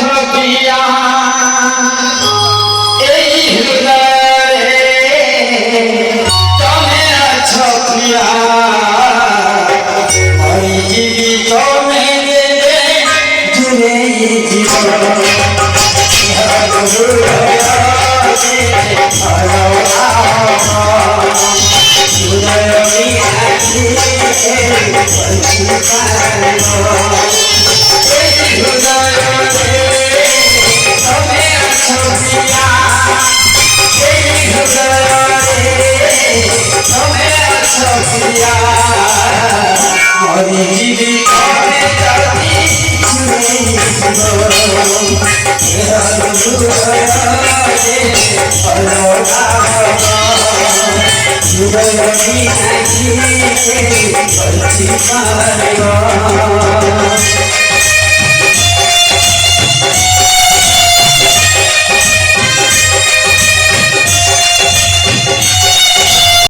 আছো প্রিয়া এই হৃদয়ে তুমি আছো প্রিয়া ওই জীবিত মেরে জুড়ে জীবন Hãy subscribe cho kênh Ghiền Mì Gõ để không bỏ lỡ những video hấp dẫn.